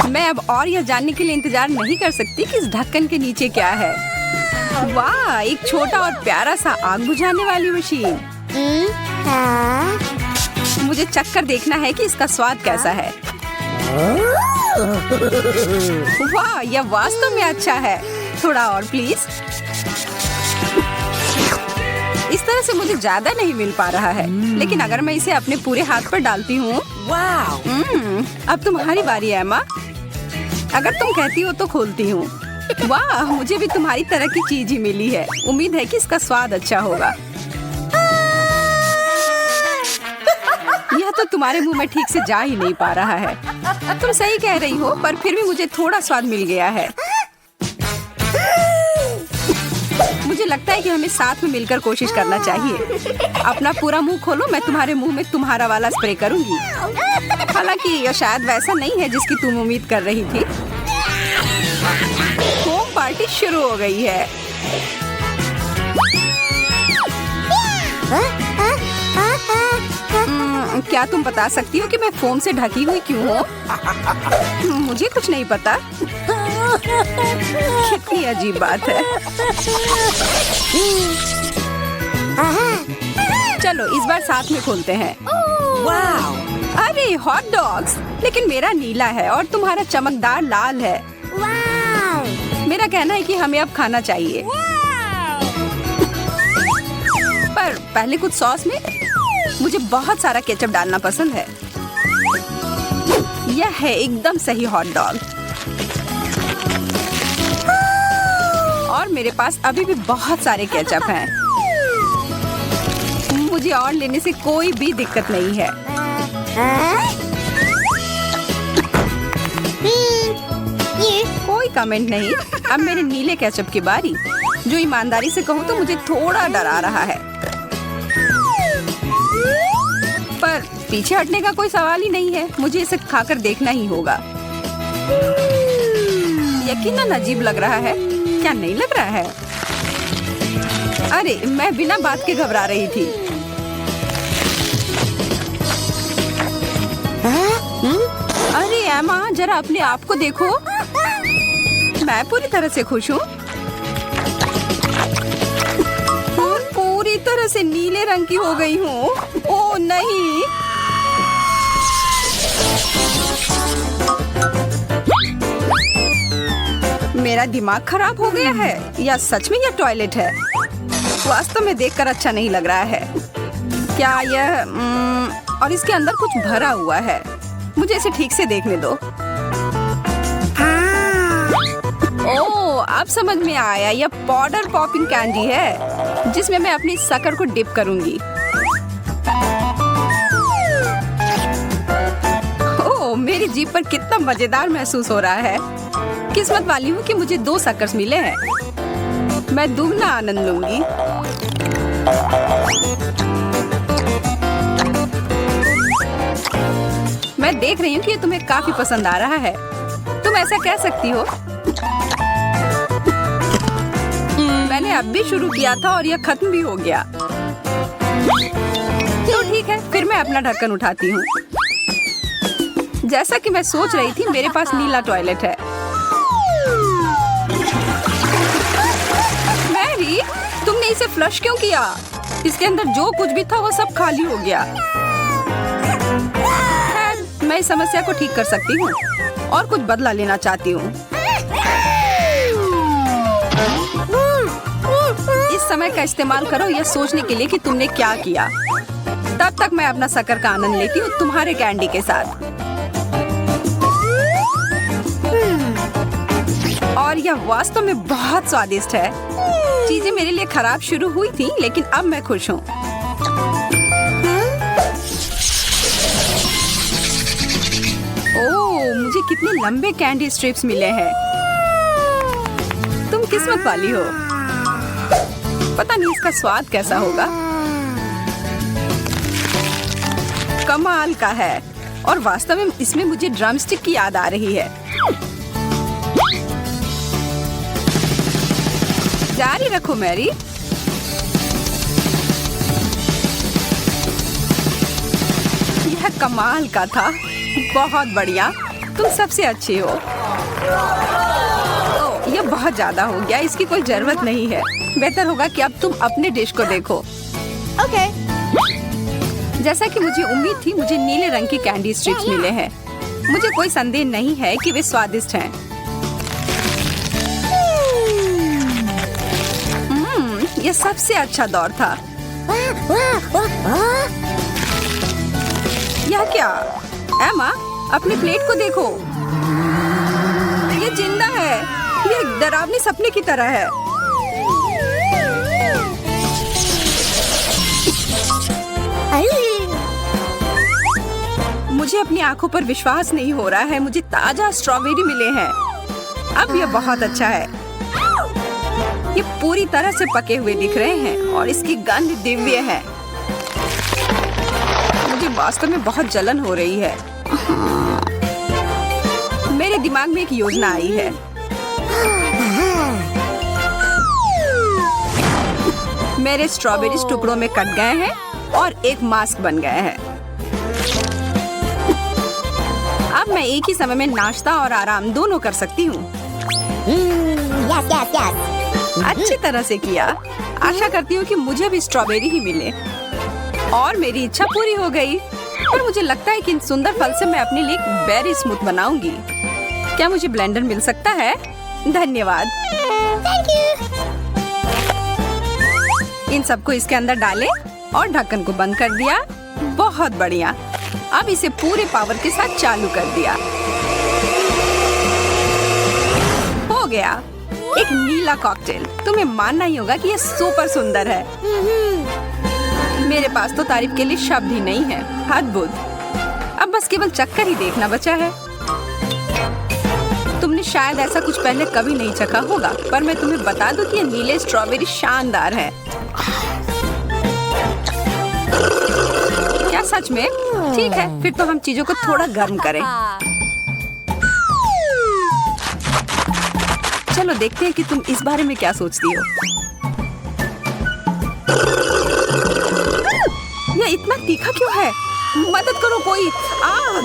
मैं अब और यह जानने के लिए इंतजार नहीं कर सकती कि इस ढक्कन के नीचे क्या है। वाह, एक छोटा और प्यारा सा आग बुझाने वाली मशीन। मुझे चखकर देखना है कि इसका स्वाद कैसा है। वाह, यह वास्तव में अच्छा है। थोड़ा और प्लीज। इस तरह से मुझे ज्यादा नहीं मिल पा रहा है, लेकिन अगर मैं इसे अपने पूरे हाथ पर डालती हूँ। अब तुम्हारी बारी है एम्मा। अगर तुम कहती हो तो खोलती हूँ। वाह, मुझे भी तुम्हारी तरह की चीज ही मिली है। उम्मीद है कि इसका स्वाद अच्छा होगा। यह तो तुम्हारे मुंह में ठीक से जा ही नहीं पा रहा है। तुम सही कह रही हो, पर फिर भी मुझे थोड़ा स्वाद मिल गया है। मुझे लगता है कि हमें साथ में मिलकर कोशिश करना चाहिए। अपना पूरा मुंह खोलो, मैं तुम्हारे मुंह में तुम्हारा वाला स्प्रे करूंगी। हालांकि यह शायद वैसा नहीं है जिसकी तुम उम्मीद कर रही थी। होम पार्टी शुरू हो गई है। क्या तुम बता सकती हो कि मैं फोम से ढकी हुई क्यों हूँ? मुझे कुछ नहीं पता। कितनी अजीब बात है। चलो इस बार साथ में खोलते हैं। वाह, अरे हॉट डॉग्स, लेकिन मेरा नीला है और तुम्हारा चमकदार लाल है। मेरा कहना है कि हमें अब खाना चाहिए। पर पहले कुछ सॉस में मुझे बहुत सारा केचप डालना पसंद है। यह है एकदम सही हॉट डॉग। और मेरे पास अभी भी बहुत सारे केचप हैं। मुझे और लेने से कोई भी दिक्कत नहीं है। कोई कमेंट नहीं। अब मेरे नीले केचप की बारी। जो ईमानदारी से कहूँ तो मुझे थोड़ा डरा रहा है, पर पीछे हटने का कोई सवाल ही नहीं है। मुझे इसे खाकर देखना ही होगा। यकीनन अजीब लग रहा है, क्या नहीं लग रहा है? अरे मैं बिना बात के घबरा रही थी। अरे एम्मा, जरा अपने आप को देखो। मैं पूरी तरह से खुश हूँ। पूरी तरह से नीले रंग की हो गई हूँ। ओह नहीं, मेरा दिमाग खराब हो गया है या सच में यह टॉयलेट है? वास्तव में देखकर अच्छा नहीं लग रहा है। क्या यह और इसके अंदर कुछ भरा हुआ है। मुझे इसे ठीक से देखने दो। ओह, अब समझ में आया। यह पाउडर पॉपिंग कैंडी है जिसमें मैं अपनी शक्कर को डिप करूंगी। ओह, मेरी जीभ पर कितना मजेदार महसूस हो रहा है। किस्मत वाली हूँ कि मुझे 2 शक्कर्स मिले हैं। मैं दुगना आनंद लूंगी। मैं देख रही हूँ कि ये तुम्हें काफी पसंद आ रहा है। तुम ऐसा कह सकती हो। मैंने अब भी शुरू किया था और यह खत्म भी हो गया। तो ठीक है, फिर मैं अपना ढक्कन उठाती हूँ। जैसा कि मैं सोच रही थी, मेरे पास नीला टॉयलेट है। मैरी, तुमने इसे फ्लश क्यों किया? इसके अंदर जो कुछ भी था वो सब खाली हो गया। मैं इस समस्या को ठीक कर सकती हूँ और कुछ बदला लेना चाहती हूँ। इस समय का इस्तेमाल करो यह सोचने के लिए कि तुमने क्या किया। तब तक मैं अपना शक्कर का आनंद लेती हूँ तुम्हारे कैंडी के साथ। और यह वास्तव में बहुत स्वादिष्ट है। चीजें मेरे लिए खराब शुरू हुई थी, लेकिन अब मैं खुश हूँ। ओह, मुझे कितने लंबे कैंडी स्ट्रिप्स मिले हैं। तुम किस्मत वाली हो। पता नहीं इसका स्वाद कैसा होगा। कमाल का है। और वास्तव में इसमें मुझे ड्रमस्टिक की याद आ रही है। जारी रखो मैरी। यह कमाल का था। बहुत बढ़िया। तुम सबसे अच्छे हो। ओह, ये बहुत ज्यादा हो गया, इसकी कोई जरूरत नहीं है। बेहतर होगा कि अब तुम अपने डिश को देखो। ओके। जैसा कि मुझे उम्मीद थी, मुझे नीले रंग के कैंडी स्ट्रिप्स मिले हैं। मुझे कोई संदेह नहीं है कि वे स्वादिष्ट हैं। यह सबसे अच्छा दौर था। यह क्या? एमा, अपनी प्लेट को देखो। ये जिंदा है। ये एक डरावनी सपने की तरह है। मुझे अपनी आंखों पर विश्वास नहीं हो रहा है। मुझे ताजा स्ट्रॉबेरी मिले हैं। अब यह बहुत अच्छा है। ये पूरी तरह से पके हुए दिख रहे हैं और इसकी गंध दिव्य है। मुझे वास्तव में बहुत जलन हो रही है। मेरे दिमाग में एक योजना आई है। मेरे स्ट्रॉबेरी टुकड़ों में कट गए हैं और एक मास्क बन गए हैं। अब मैं एक ही समय में नाश्ता और आराम दोनों कर सकती हूँ। अच्छी तरह से किया। आशा करती हूँ कि मुझे भी स्ट्रॉबेरी ही मिले। और मेरी इच्छा पूरी हो गई। पर मुझे लगता है कि इन सुंदर फल से मैं अपने लिए एक बेरी स्मूथ बनाऊंगी। क्या मुझे ब्लेंडर मिल सकता है? धन्यवाद। इन सबको इसके अंदर डालें और ढक्कन को बंद कर दिया। बहुत बढ़िया। अब इसे पूरे पावर के साथ चालू कर दिया। हो गया, एक नीला कॉकटेल। तुम्हें मानना ही होगा कि यह सुपर सुंदर है। मेरे पास तो तारीफ के लिए शब्द ही नहीं है। अद्भुत। अब बस केवल चक्कर ही देखना बचा है। तुमने शायद ऐसा कुछ पहले कभी नहीं चखा होगा, पर मैं तुम्हें बता दूं कि ये नीले स्ट्रॉबेरी शानदार है। क्या सच में? ठीक है, फिर तो हम चीजों को थोड़ा गर्म करें। चलो देखते हैं कि तुम इस बारे में क्या सोचती हो। यह इतना तीखा क्यों है? मदद करो कोई। आग!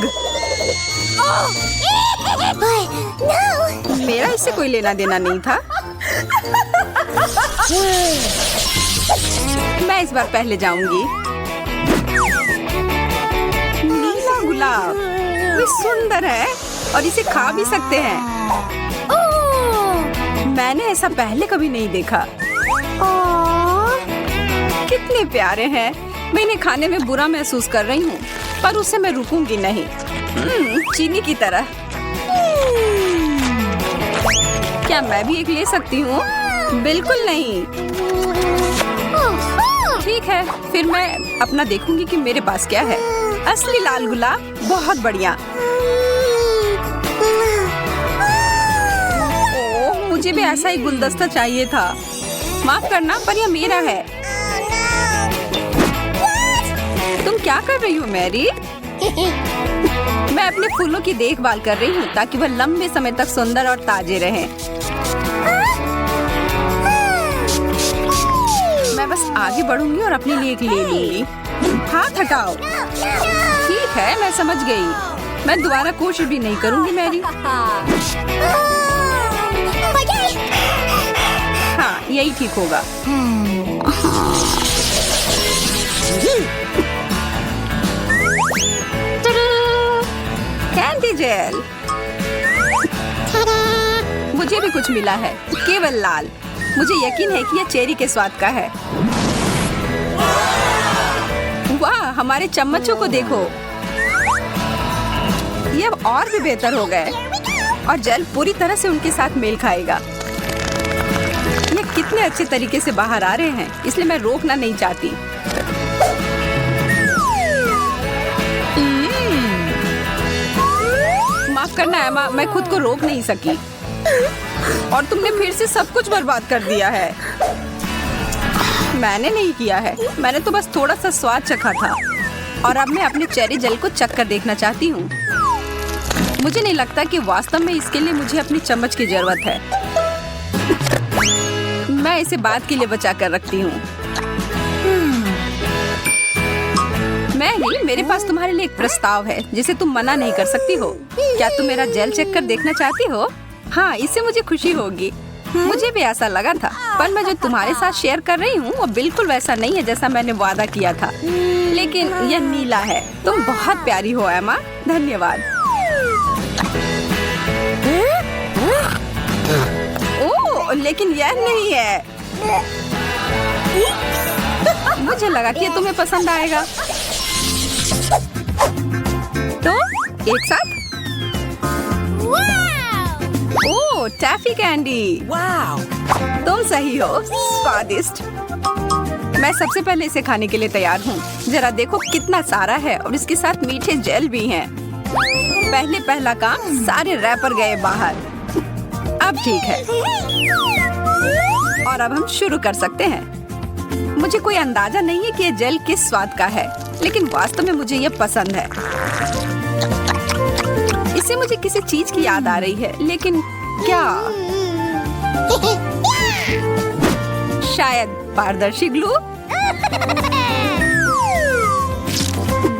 मेरा इससे कोई लेना देना नहीं था। मैं इस बार पहले जाऊंगी। नीला गुलाब, ये सुंदर है और इसे खा भी सकते हैं। मैंने ऐसा पहले कभी नहीं देखा। कितने प्यारे हैं। मैं इन्हें खाने में बुरा महसूस कर रही हूँ, पर उससे मैं रुकूंगी नहीं। चीनी की तरह। क्या मैं भी एक ले सकती हूँ? बिल्कुल नहीं। ठीक है, फिर मैं अपना देखूंगी कि मेरे पास क्या है। असली लाल गुलाब, बहुत बढ़िया। ओह, मुझे भी ऐसा ही गुलदस्ता चाहिए था। माफ करना, पर यह मेरा है। तुम क्या कर रही हो मैरी? मैं अपने फूलों की देखभाल कर रही हूँ ताकि वह लंबे समय तक सुंदर और ताजे रहें। मैं बस आगे बढ़ूंगी और अपने लिए एक ले लूंगी। हाथ हटाओ। ठीक है, मैं समझ गई। मैं दोबारा कोशिश भी नहीं करूंगी मैरी। हाँ, यही ठीक होगा। कैंडी जेल। मुझे भी कुछ मिला है, केवल लाल। मुझे यकीन है कि यह चेरी के स्वाद का है। वाह, हमारे चम्मचों को देखो। ये अब और भी बेहतर हो गए और जेल पूरी तरह से उनके साथ मेल खाएगा। ये कितने अच्छे तरीके से बाहर आ रहे हैं, इसलिए मैं रोकना नहीं चाहती। माफ करना एमा, मैं खुद को रोक नहीं सकी और तुमने फिर से सब कुछ बर्बाद कर दिया है। मैंने नहीं किया है, मैंने तो बस थोड़ा सा स्वाद चखा था और अब मैं अपने चेरी जेल को चख कर देखना चाहती हूँ। मुझे नहीं लगता कि वास्तव में इसके लिए मुझे अपनी चम्मच की जरूरत है। मैं इसे बाद के लिए बचा कर रखती हूँ। मैरी, मेरे पास तुम्हारे लिए एक प्रस्ताव है जिसे तुम मना नहीं कर सकती हो। क्या तुम मेरा जेल चेक कर देखना चाहती हो? हाँ, इससे मुझे खुशी होगी। मुझे भी ऐसा लगा था, पर मैं जो तुम्हारे साथ शेयर कर रही हूँ वो बिल्कुल वैसा नहीं है जैसा मैंने वादा किया था। लेकिन यह नीला है। तुम बहुत प्यारी हो एमा। धन्यवाद। ओह, लेकिन यह नहीं है। मुझे लगा कि ये तुम्हें पसंद आएगा। तो एक साथ। ओह, टैफी कैंडी। वाह, तुम सही हो। स्वादिष्ट। मैं सबसे पहले इसे खाने के लिए तैयार हूँ। जरा देखो कितना सारा है और इसके साथ मीठे जेल भी हैं। पहला काम, सारे रैपर गए बाहर। अब ठीक है और अब हम शुरू कर सकते हैं। मुझे कोई अंदाजा नहीं है कि ये जेल किस स्वाद का है, लेकिन वास्तव में मुझे ये पसंद है। इससे मुझे किसी चीज की याद आ रही है, लेकिन क्या? शायद पारदर्शी ग्लू।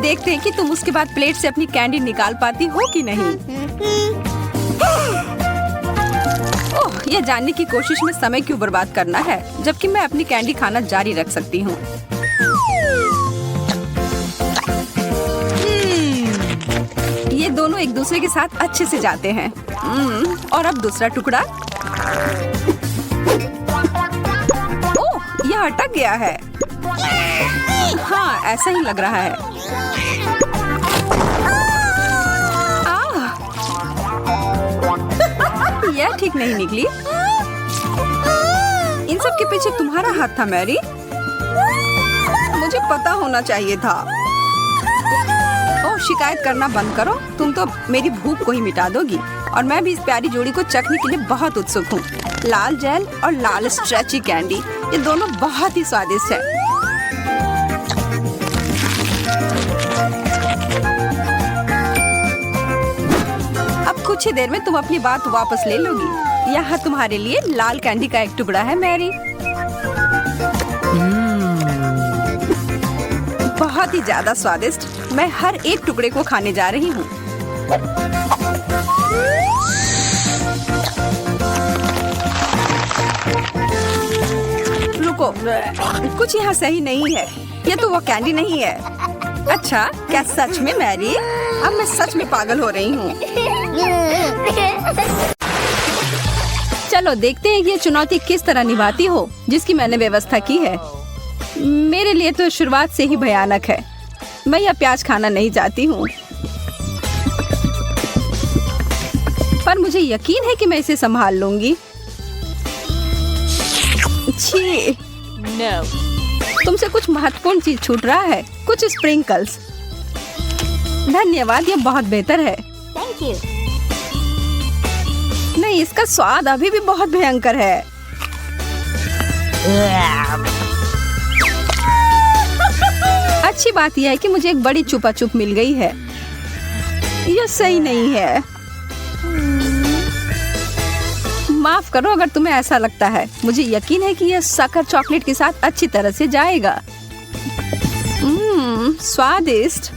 देखते हैं कि तुम उसके बाद प्लेट से अपनी कैंडी निकाल पाती हो कि नहीं। ओह, यह जानने की कोशिश में समय क्यों बर्बाद करना है, जबकि मैं अपनी कैंडी खाना जारी रख सकती हूँ। ये दोनों एक दूसरे के साथ अच्छे से जाते हैं। और अब दूसरा टुकड़ा। ओह, यह अटक गया है। हाँ, ऐसा ही लग रहा है। यह ठीक नहीं निकली। इन सब के पीछे तुम्हारा हाथ था मैरी। मुझे पता होना चाहिए था। ओह, शिकायत करना बंद करो। तुम तो मेरी भूख को ही मिटा दोगी। और मैं भी इस प्यारी जोड़ी को चखने के लिए बहुत उत्सुक हूँ। लाल जेल और लाल स्ट्रेची कैंडी, ये दोनों बहुत ही स्वादिष्ट है। अब कुछ ही देर में तुम अपनी बात वापस ले लोगी। यहाँ तुम्हारे लिए लाल कैंडी का एक टुकड़ा है मैरी। बहुत ही ज्यादा स्वादिष्ट। मैं हर एक टुकड़े को खाने जा रही हूँ। रुको, कुछ यहाँ सही नहीं है। ये तो वो कैंडी नहीं है। अच्छा, क्या सच में मैरी? अब मैं सच में पागल हो रही हूँ। चलो देखते हैं कि ये चुनौती किस तरह निभाती हो जिसकी मैंने व्यवस्था की है। मेरे लिए तो शुरुआत से ही भयानक है। मैं यह प्याज खाना नहीं चाहती हूँ, पर मुझे यकीन है कि मैं इसे संभाल लूंगी। छी, no. तुमसे कुछ महत्वपूर्ण चीज छूट रहा है। कुछ स्प्रिंकल्स। धन्यवाद, ये बहुत बेहतर है। Thank you. नहीं, इसका स्वाद अभी भी बहुत भयंकर है। अच्छी बात यह है कि मुझे एक बड़ी चुपा चुप मिल गई है। यह सही नहीं है। माफ करो अगर तुम्हें ऐसा लगता है। मुझे यकीन है कि यह शक्कर चॉकलेट के साथ अच्छी तरह से जाएगा। स्वादिष्ट।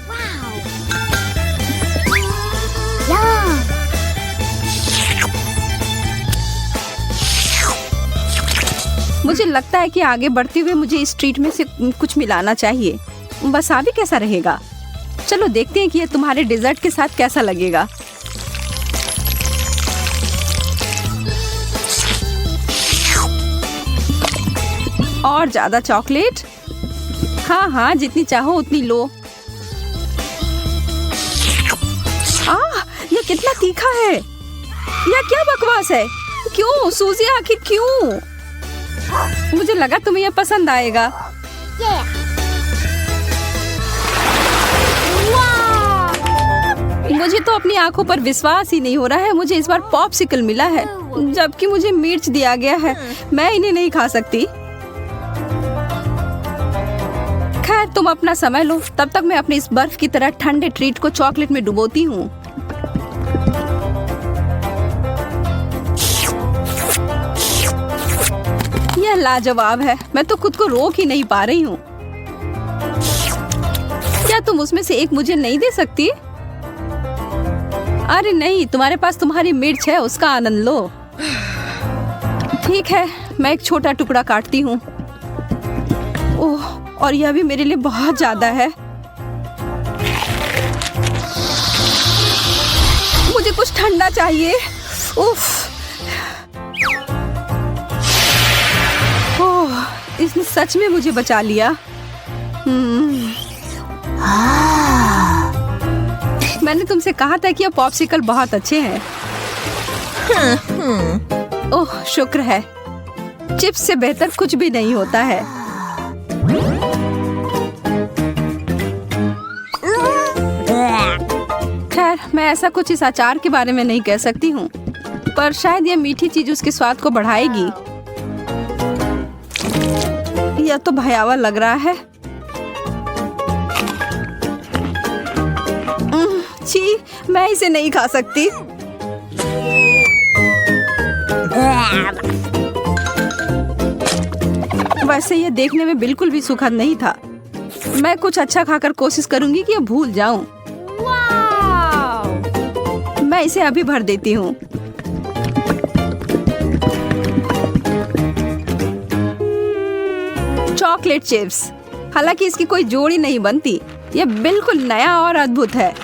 मुझे लगता है कि आगे बढ़ते हुए मुझे इस ट्रीट में से कुछ मिलाना चाहिए। वसाबी कैसा रहेगा? चलो देखते हैं कि ये तुम्हारे डेजर्ट के साथ कैसा लगेगा। और ज्यादा चॉकलेट। हाँ हाँ, जितनी चाहो उतनी लो। ये कितना तीखा है। यह क्या बकवास है? क्यों सूजी, आखिर क्यों? मुझे लगा तुम्हें यह पसंद आएगा। मुझे तो अपनी आंखों पर विश्वास ही नहीं हो रहा है। मुझे इस बार पॉप्सिकल मिला है, जबकि मुझे मिर्च दिया गया है। मैं इन्हें नहीं खा सकती। खैर, तुम अपना समय लो। तब तक मैं अपने इस बर्फ की तरह ठंडे ट्रीट को चॉकलेट में डुबोती हूँ। यह लाजवाब है। मैं तो खुद को रोक ही नहीं पा रही हूँ। क्या तुम उसमें से एक मुझे नहीं दे सकती? अरे नहीं, तुम्हारे पास तुम्हारी मिर्च है, उसका आनंद लो। ठीक है, मैं एक छोटा टुकड़ा काटती हूँ। ओह, और यह भी मेरे लिए बहुत ज्यादा है। मुझे कुछ ठंडा चाहिए। उफ। ओह, इसने सच में मुझे बचा लिया। मैंने तुमसे कहा था कि ये पॉप्सिकल बहुत अच्छे हैं। ओह, शुक्र है। चिप्स से बेहतर कुछ भी नहीं होता है। खैर, मैं ऐसा कुछ इस अचार के बारे में नहीं कह सकती हूँ, पर शायद यह मीठी चीज उसके स्वाद को बढ़ाएगी। यह तो भयावह लग रहा है। छी, मैं इसे नहीं खा सकती। वैसे ये देखने में बिल्कुल भी सुखद नहीं था। मैं कुछ अच्छा खाकर कोशिश करूंगी कि ये भूल जाऊं। मैं इसे अभी भर देती हूँ। Chocolate chips. हालांकि इसकी कोई जोड़ी नहीं बनती। यह बिल्कुल नया और अद्भुत है।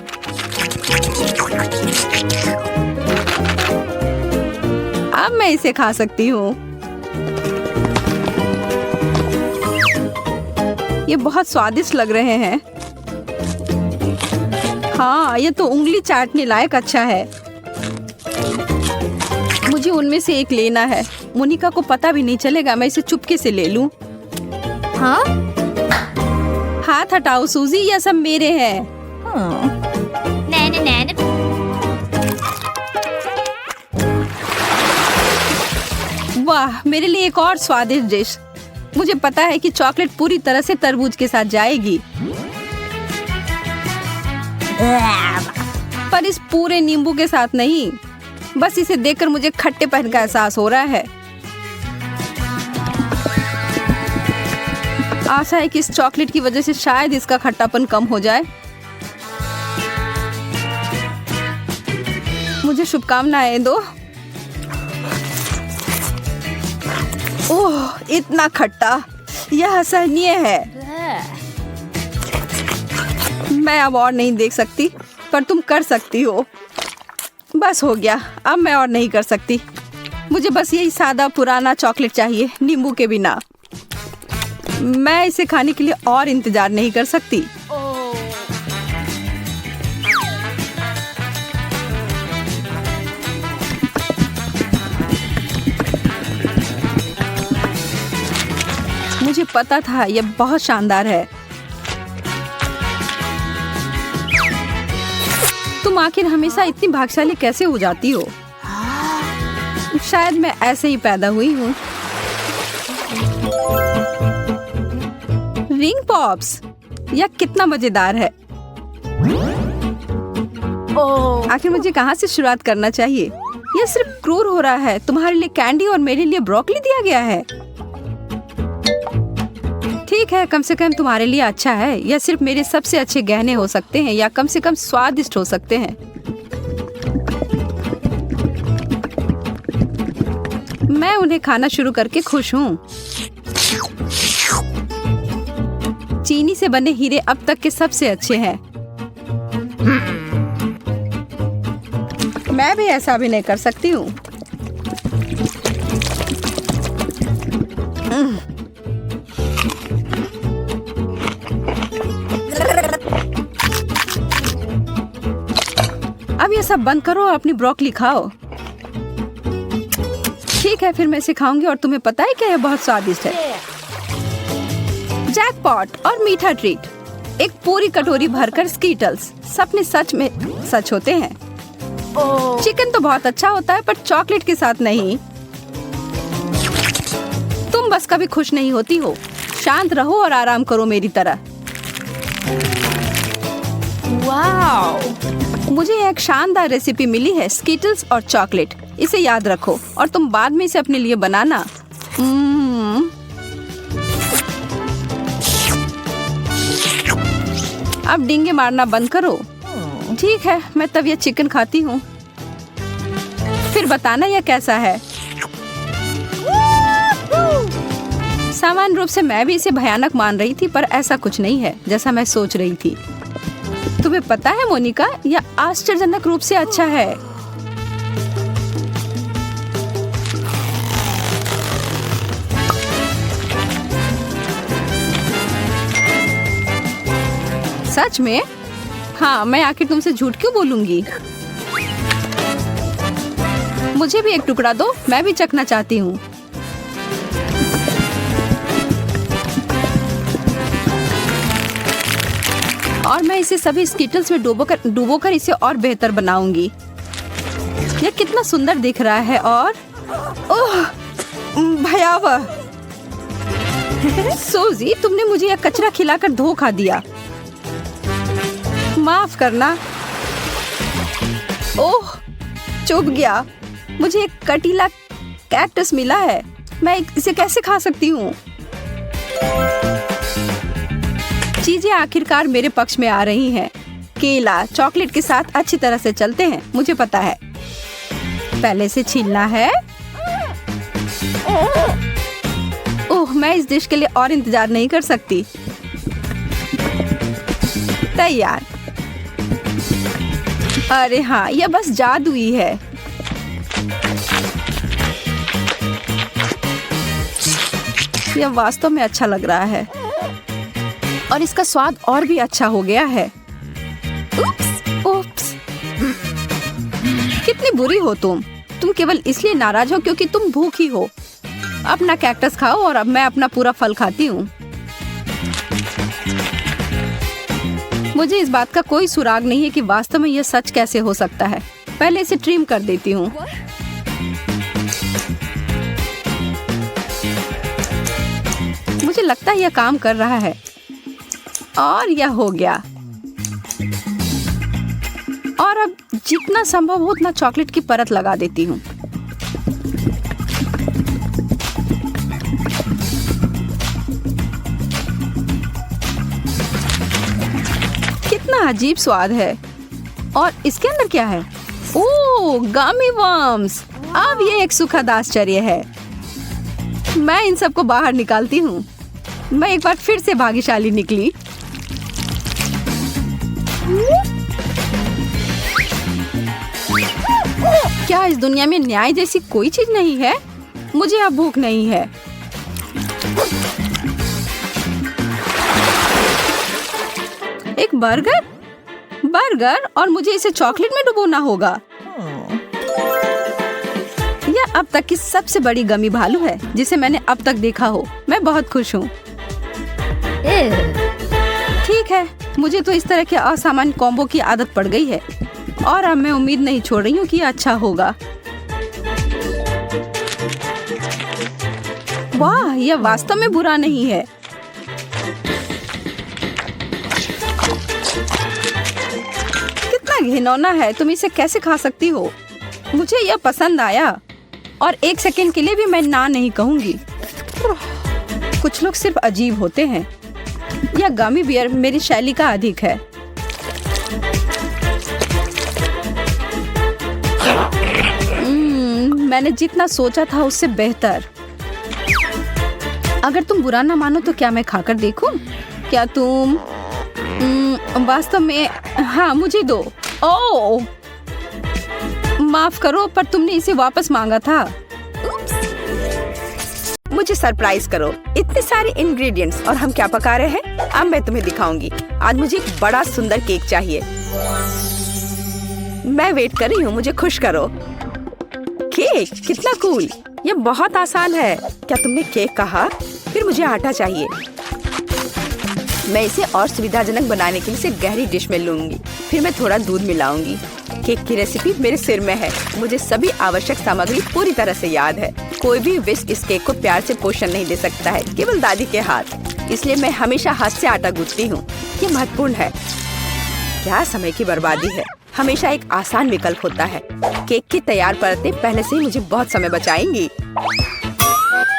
अब मैं इसे खा सकती हूँ। ये बहुत स्वादिष्ट लग रहे हैं। हाँ, ये तो उंगली चाटने लायक अच्छा है। मुझे उनमें से एक लेना है। मोनिका को पता भी नहीं चलेगा, मैं इसे चुपके से ले लूं। हाँ? हाथ हटाओ सूजी, यह सब मेरे हैं। वाह, मेरे लिए एक और स्वादिष्ट डिश। मुझे पता है कि चॉकलेट पूरी तरह से तरबूज के साथ जाएगी, पर इस पूरे नींबू के साथ नहीं। बस इसे देखकर मुझे खट्टेपन का एहसास हो रहा है। आशा है कि इस चॉकलेट की वजह से शायद इसका खट्टापन कम हो जाए। मुझे शुभकामनाएं दो। ओह, इतना खट्टा, यह असहनीय है। मैं अब और नहीं देख सकती, पर तुम कर सकती हो। बस हो गया, अब मैं और नहीं कर सकती। मुझे बस यही सादा पुराना चॉकलेट चाहिए, नींबू के बिना। मैं इसे खाने के लिए और इंतजार नहीं कर सकती। मुझे पता था यह बहुत शानदार है। तुम आखिर हमेशा इतनी भाग्यशाली कैसे हो जाती हो? शायद मैं ऐसे ही पैदा हुई हूँ। रिंग पॉप्स, यह कितना मजेदार है। आखिर मुझे कहाँ से शुरुआत करना चाहिए? यह सिर्फ क्रूर हो रहा है। तुम्हारे लिए कैंडी और मेरे लिए ब्रोकली दिया गया है। ठीक है, कम से कम तुम्हारे लिए अच्छा है। यह सिर्फ मेरे सबसे अच्छे गहने हो सकते हैं, या कम से कम स्वादिष्ट हो सकते हैं। मैं उन्हें खाना शुरू करके खुश हूँ। चीनी से बने हीरे अब तक के सबसे अच्छे हैं। मैं भी ऐसा भी नहीं कर सकती हूँ। अब ये सब बंद करो और अपनी ब्रोकली खाओ। ठीक है, फिर मैं इसे खाऊंगी और तुम्हें पता है क्या, यह बहुत स्वादिष्ट है। जैकपॉट और मीठा ट्रीट। एक पूरी कटोरी भरकर स्कीटल्स। सपने सच में सच होते हैं। चिकन तो बहुत अच्छा होता है, पर चॉकलेट के साथ नहीं। तुम बस कभी खुश नहीं होती हो। शांत रहो और आराम करो मेरी तरह। वाओ, मुझे एक शानदार रेसिपी मिली है, स्कीटल्स और चॉकलेट। इसे याद रखो और तुम बाद में इसे अपने लिए बनाना। अब डींगे मारना बंद करो। ठीक है, मैं तब यह चिकन खाती हूँ, फिर बताना यह कैसा है। सामान्य रूप से मैं भी इसे भयानक मान रही थी, पर ऐसा कुछ नहीं है जैसा मैं सोच रही थी। तुम्हें पता है मोनिका, यह आश्चर्यजनक रूप से अच्छा है। सच में? हाँ, मैं आखिर तुमसे झूठ क्यों बोलूंगी। मुझे भी एक टुकड़ा दो, मैं भी चखना चाहती हूँ। और मैं इसे सभी स्कीटल्स में डुबोकर इसे और बेहतर बनाऊंगी। यह कितना सुंदर दिख रहा है और ओह, भयावह। सूजी, तुमने मुझे यह कचरा खिलाकर धोखा दिया। माफ करना। ओह, चुभ गया। मुझे एक कटीला कैक्टस मिला है, मैं इसे कैसे खा सकती हूँ। चीजें आखिरकार मेरे पक्ष में आ रही हैं। केला चॉकलेट के साथ अच्छी तरह से चलते हैं, मुझे पता है। पहले से छीलना है। ओह, मैं इस डिश के लिए और इंतजार नहीं कर सकती। तैयार। अरे हाँ, यह बस जादुई है। यह वास्तव में अच्छा लग रहा है और इसका स्वाद और भी अच्छा हो गया है। उप्स। कितनी बुरी हो तुम केवल इसलिए नाराज हो क्योंकि तुम भूखी हो। अपना कैक्टस खाओ और अब मैं अपना पूरा फल खाती हूँ। मुझे इस बात का कोई सुराग नहीं है कि वास्तव में यह सच कैसे हो सकता है। पहले इसे ट्रिम कर देती हूँ। मुझे लगता है यह काम कर रहा है और यह हो गया। और अब जितना संभव हो उतना चॉकलेट की परत लगा देती हूँ। कितना अजीब स्वाद है। और इसके अंदर क्या है? ओह, गमी वर्म्स। अब ये एक सुखद आश्चर्य है। मैं इन सबको बाहर निकालती हूँ। मैं एक बार फिर से भाग्यशाली निकली। क्या इस दुनिया में न्याय जैसी कोई चीज नहीं है? मुझे अब भूख नहीं है। एक बर्गर और मुझे इसे चॉकलेट में डुबोना होगा। यह अब तक की सबसे बड़ी गमी भालू है जिसे मैंने अब तक देखा हो। मैं बहुत खुश हूँ। ठीक है, मुझे तो इस तरह के असामान्य कॉम्बो की आदत पड़ गई है और अब मैं उम्मीद नहीं छोड़ रही हूँ कि अच्छा होगा। वाह, यह वास्तव में बुरा नहीं है। कितना घिनौना है, तुम इसे कैसे खा सकती हो? मुझे यह पसंद आया और एक सेकंड के लिए भी मैं ना नहीं कहूंगी। कुछ लोग सिर्फ अजीब होते हैं। यह गमी बियर मेरी शैली का अधिक है। मैंने जितना सोचा था उससे बेहतर। अगर तुम बुरा ना मानो तो क्या मैं खाकर देखूं? क्या तुम वास्तव में? हाँ, मुझे दो। ओह, माफ करो, पर तुमने इसे वापस मांगा था। मुझे सरप्राइज करो। इतने सारे इंग्रेडिएंट्स और हम क्या पका रहे हैं, अब मैं तुम्हें दिखाऊंगी। आज मुझे एक बड़ा सुंदर केक चाहिए। मैं वेट कर रही हूँ, मुझे खुश करो। केक कितना कूल। ये बहुत आसान है। क्या तुमने केक कहा? फिर मुझे आटा चाहिए। मैं इसे और सुविधाजनक बनाने के लिए इसे गहरी डिश में लूंगी। फिर मैं थोड़ा दूध मिलाऊंगी। केक की रेसिपी मेरे सिर में है। मुझे सभी आवश्यक सामग्री पूरी तरह से याद है। कोई भी विस्क इस केक को प्यार से पोषण नहीं दे सकता है, केवल दादी के हाथ। इसलिए मैं हमेशा हाथ से आटा गूंथती हूँ। ये महत्वपूर्ण है। क्या समय की बर्बादी है। हमेशा एक आसान विकल्प होता है। केक की तैयार परतें पहले से ही मुझे बहुत समय बचाएंगी।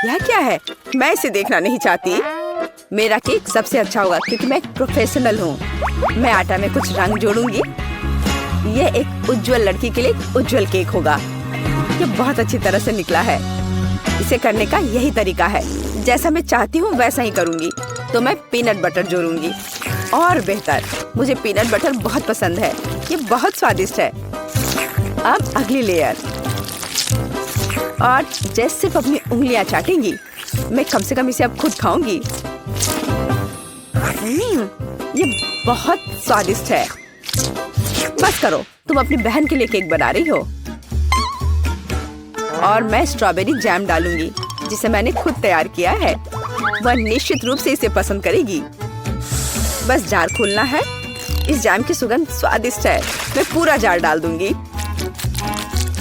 यह क्या है? मैं इसे देखना नहीं चाहती। मेरा केक सबसे अच्छा होगा क्योंकि मैं एक प्रोफेशनल हूँ। मैं आटा में कुछ रंग जोड़ूंगी। ये एक उज्जवल लड़की के लिए एक उज्जवल केक होगा। ये बहुत अच्छी तरह से निकला है। इसे करने का यही तरीका है। जैसा मैं चाहती हूँ वैसा ही करूँगी। तो मैं पीनट बटर जोड़ूंगी। और बेहतर, मुझे पीनट बटर बहुत पसंद है। ये बहुत स्वादिष्ट है। अब अगली लेयर। और जैसे सिर्फ अपनी उंगलियां चाटेंगी, मैं कम से कम इसे अब खुद खाऊंगी। ये बहुत स्वादिष्ट है। बस करो, तुम अपनी बहन के लिए केक बना रही हो। और मैं स्ट्रॉबेरी जैम डालूंगी जिसे मैंने खुद तैयार किया है। वह निश्चित रूप से इसे पसंद करेगी। बस जार खोलना है। इस जैम की सुगंध स्वादिष्ट है। मैं पूरा जार डाल दूंगी।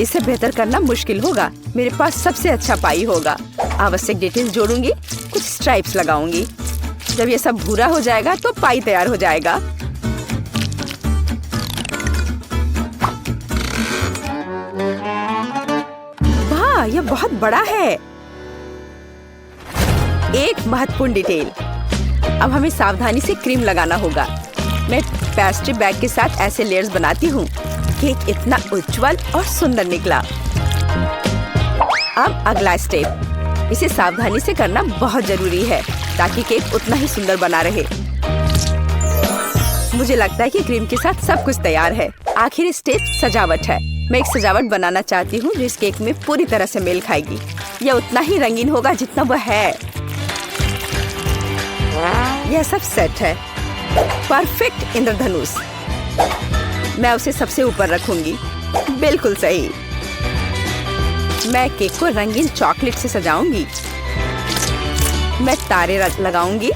इसे बेहतर करना मुश्किल होगा। मेरे पास सबसे अच्छा पाई होगा। आवश्यक डिटेल्स जोड़ूंगी, कुछ स्ट्राइप्स लगाऊंगी। जब ये सब भूरा हो जाएगा तो पाई तैयार हो जाएगा। वाह, यह बहुत बड़ा है। एक महत्वपूर्ण डिटेल। अब हमें सावधानी से क्रीम लगाना होगा। मैं पेस्ट्री बैग के साथ ऐसे लेयर्स बनाती हूँ। केक इतना उज्जवल और सुंदर निकला। अब अगला स्टेप। इसे सावधानी से करना बहुत जरूरी है ताकि केक उतना ही सुंदर बना रहे। मुझे लगता है कि क्रीम के साथ सब कुछ तैयार है। आखिरी स्टेप सजावट है। मैं एक सजावट बनाना चाहती हूँ जो इस केक में पूरी तरह से मेल खाएगी। यह उतना ही रंगीन होगा जितना वह है। यह सब सेट है। परफेक्ट इंद्रधनुष। मैं उसे सबसे ऊपर रखूंगी। बिल्कुल सही। मैं केक को रंगीन चॉकलेट से सजाऊंगी। मैं तारे लगाऊंगी,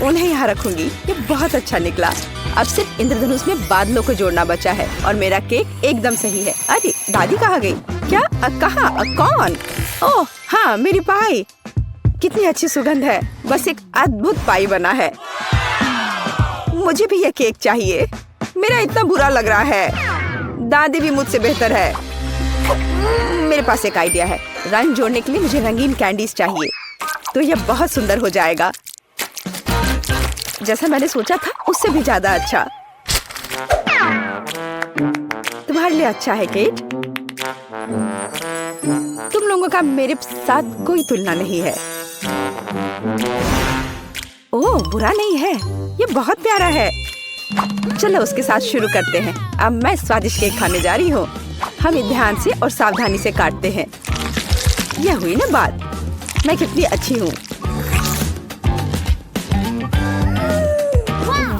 उन्हें यहाँ रखूंगी। ये बहुत अच्छा निकला। अब सिर्फ इंद्रधनुष में बादलों को जोड़ना बचा है और मेरा केक एकदम सही है। अरे दादी कहाँ गई? क्या? कहाँ? कौन? ओह हाँ, मेरी पाई। कितनी अच्छी सुगंध है। बस एक अद्भुत पाई बना है। मुझे भी ये केक चाहिए। मेरा इतना बुरा लग रहा है। दादी भी मुझसे बेहतर है। मेरे पास एक आइडिया है। रंग जोड़ने के लिए मुझे रंगीन कैंडीज चाहिए। तो यह बहुत सुंदर हो जाएगा। जैसा मैंने सोचा था उससे भी ज्यादा अच्छा। तुम्हारे लिए अच्छा है केट। तुम लोगों का मेरे साथ कोई तुलना नहीं है। ओह, बुरा नहीं है। ये बहुत प्यारा है। चलो उसके साथ शुरू करते हैं। अब मैं स्वादिष्ट केक खाने जा रही हूँ। हम ध्यान से और सावधानी से काटते हैं। यह हुई ना बात। मैं कितनी अच्छी हूँ।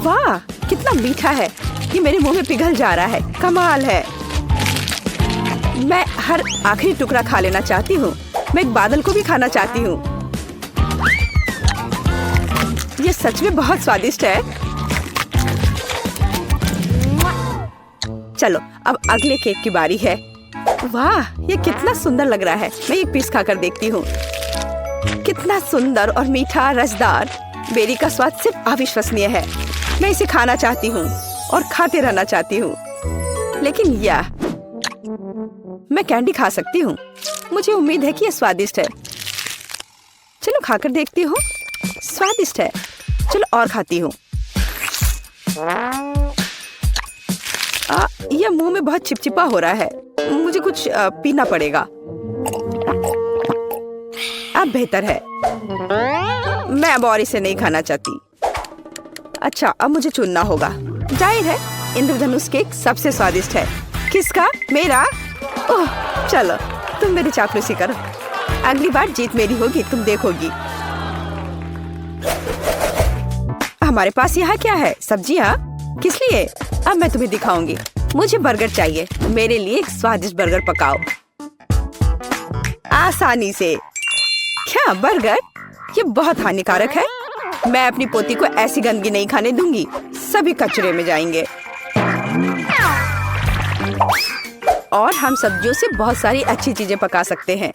वाह, कितना मीठा है। ये मेरे मुंह में पिघल जा रहा है। कमाल है। मैं हर आखिरी टुकड़ा खा लेना चाहती हूँ। मैं एक बादल को भी खाना चाहती हूँ। ये सच में बहुत स्वादिष्ट है। चलो अब अगले केक की बारी है। वाह, ये कितना सुंदर लग रहा है। मैं एक पीस खाकर देखती हूँ। कितना सुंदर और मीठा, रसदार। बेरी का स्वाद सिर्फ अविश्वसनीय है। मैं इसे खाना चाहती हूँ और खाते रहना चाहती हूँ। लेकिन यह मैं कैंडी खा सकती हूँ। मुझे उम्मीद है कि यह स्वादिष्ट है। चलो खाकर देखती हूँ। स्वादिष्ट है। चलो और खाती हूँ। यह मुंह में बहुत चिपचिपा हो रहा है। मुझे कुछ पीना पड़ेगा। अब बेहतर है। मैं अब और इसे नहीं खाना चाहती। अच्छा, अब मुझे चुनना होगा। जाहिर है इंद्रधनुष केक सबसे स्वादिष्ट है। किसका? मेरा? ओह, चलो तुम मेरी चापलूसी करो। अगली बार जीत मेरी होगी, तुम देखोगी। हमारे पास यहाँ क्या है? सब्जियाँ? किस लिए? अब मैं तुम्हें दिखाऊंगी। मुझे बर्गर चाहिए। मेरे लिए एक स्वादिष्ट बर्गर पकाओ आसानी से। क्या बर्गर? ये बहुत हानिकारक है। मैं अपनी पोती को ऐसी गंदगी नहीं खाने दूंगी। सभी कचरे में जाएंगे। और हम सब्जियों से बहुत सारी अच्छी चीजें पका सकते हैं।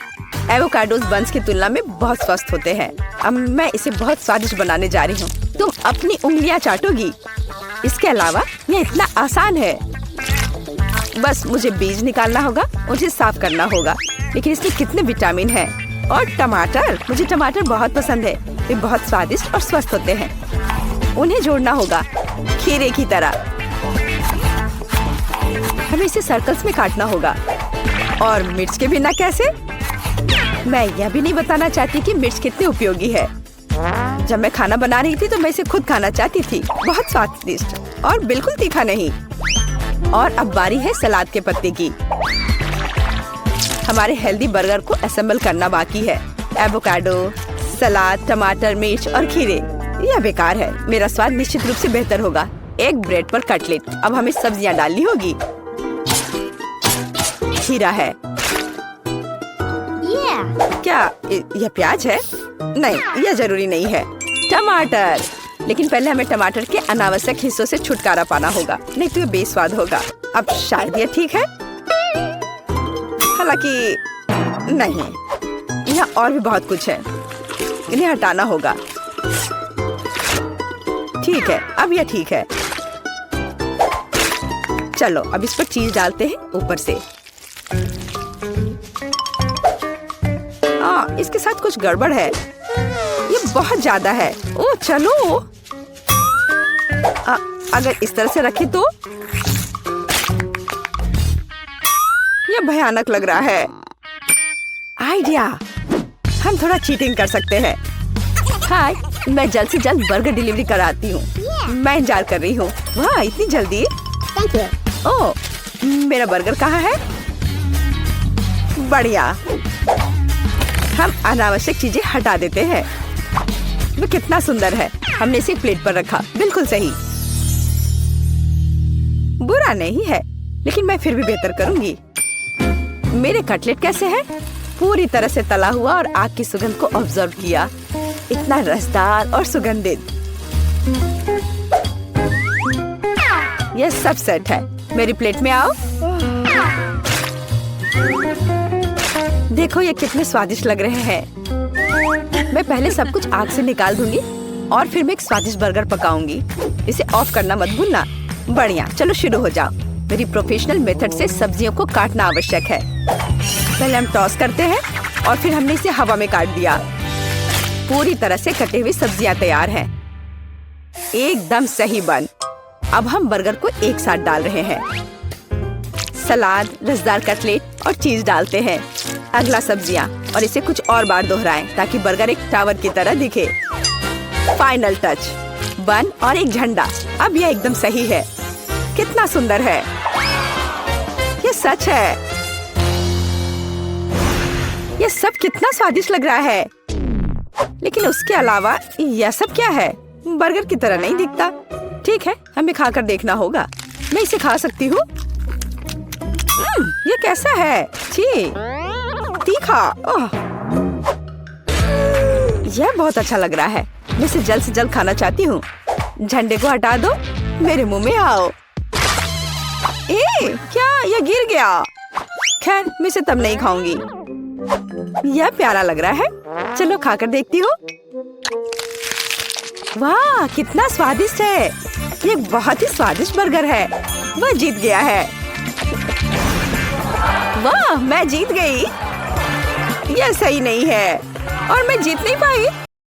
एवोकाडोस बंस की तुलना में बहुत स्वस्थ होते हैं। अब मैं इसे बहुत स्वादिष्ट बनाने जा रही हूँ। तुम अपनी उंगलियां चाटोगी। इसके अलावा यह इतना आसान है। बस मुझे बीज निकालना होगा, उसे साफ करना होगा। लेकिन इसमें कितने विटामिन हैं। और टमाटर, मुझे टमाटर बहुत पसंद है। वे बहुत स्वादिष्ट और स्वस्थ होते हैं। उन्हें जोड़ना होगा खीरे की तरह। हमें इसे सर्कल्स में काटना होगा। और मिर्च के बिना कैसे? मैं यह भी नहीं बताना चाहती कि मिर्च कितनी उपयोगी है। जब मैं खाना बना रही थी तो मैं इसे खुद खाना चाहती थी। बहुत स्वादिष्ट और बिल्कुल तीखा नहीं। और अब बारी है सलाद के पत्ते की। हमारे हेल्दी बर्गर को असेंबल करना बाकी है। एवोकाडो, सलाद, टमाटर, मिर्च और खीरे। यह बेकार है। मेरा स्वाद निश्चित रूप से बेहतर होगा। एक ब्रेड पर कटलेट। अब हमें सब्जियां डालनी होगी। खीरा है। क्या यह प्याज है? नहीं, यह जरूरी नहीं है। टमाटर। लेकिन पहले हमें टमाटर के अनावश्यक हिस्सों से छुटकारा पाना होगा, नहीं तो यह बेस्वाद होगा। अब शायद यह ठीक है, हालांकि नहीं, यहाँ और भी बहुत कुछ है। इन्हें हटाना होगा। ठीक है, अब यह ठीक है। चलो अब इस पर चीज डालते हैं ऊपर से। इसके साथ कुछ गड़बड़ है। ये बहुत ज्यादा है। ओह चलो, अगर इस तरह से रखे तो यह भयानक लग रहा है। आइडिया, हम थोड़ा चीटिंग कर सकते हैं। हाय, मैं जल्द से जल्द बर्गर डिलीवरी कराती हूँ। मैं इंतजार कर रही हूँ। वाह, इतनी जल्दी? ओह, मेरा बर्गर कहाँ है? बढ़िया। हम अनावश्यक चीजें हटा देते हैं। वो कितना सुंदर है। हमने इसे प्लेट पर रखा। बिल्कुल सही। बुरा नहीं है, लेकिन मैं फिर भी बेहतर करूंगी। मेरे कटलेट कैसे हैं? पूरी तरह से तला हुआ और आग की सुगंध को ऑब्जर्व किया। इतना रसदार और सुगंधित। यह सब सेट है। मेरी प्लेट में आओ। देखो ये कितने स्वादिष्ट लग रहे हैं। मैं पहले सब कुछ आग से निकाल दूंगी और फिर मैं एक स्वादिष्ट बर्गर पकाऊंगी। इसे ऑफ करना मत भूलना। बढ़िया, चलो शुरू हो जाओ। मेरी प्रोफेशनल मेथड से सब्जियों को काटना आवश्यक है। पहले हम टॉस करते हैं और फिर हमने इसे हवा में काट दिया। पूरी तरह से कटे हुई सब्जियां तैयार हैं। एकदम सही बन। अब हम बर्गर को एक साथ डाल रहे हैं। सलाद, रसदार कटलेट और चीज डालते हैं। अगला सब्जियां और इसे कुछ और बार दोहराएं ताकि बर्गर एक टावर की तरह दिखे। फाइनल टच, बन और एक झंडा। अब यह एकदम सही है। कितना सुंदर है। ये सच है। ये सब कितना स्वादिष्ट लग रहा है। लेकिन उसके अलावा यह सब क्या है? बर्गर की तरह नहीं दिखता। ठीक है, हमें खाकर देखना होगा। मैं इसे खा सकती हूँ। ये कैसा है? छी, तीखा। ओह, यह बहुत अच्छा लग रहा है। मैं इसे जल्द से जल्द खाना चाहती हूँ। झंडे को हटा दो। मेरे मुंह में आओ। क्या यह गिर गया? खैर, मैं इसे तब नहीं खाऊंगी। यह प्यारा लग रहा है। चलो खाकर देखती हूँ। वाह, कितना स्वादिष्ट है। ये बहुत ही स्वादिष्ट बर्गर है। वह जीत गया है। वाह, मैं जीत गई। यह सही नहीं है और मैं जीत नहीं पाई।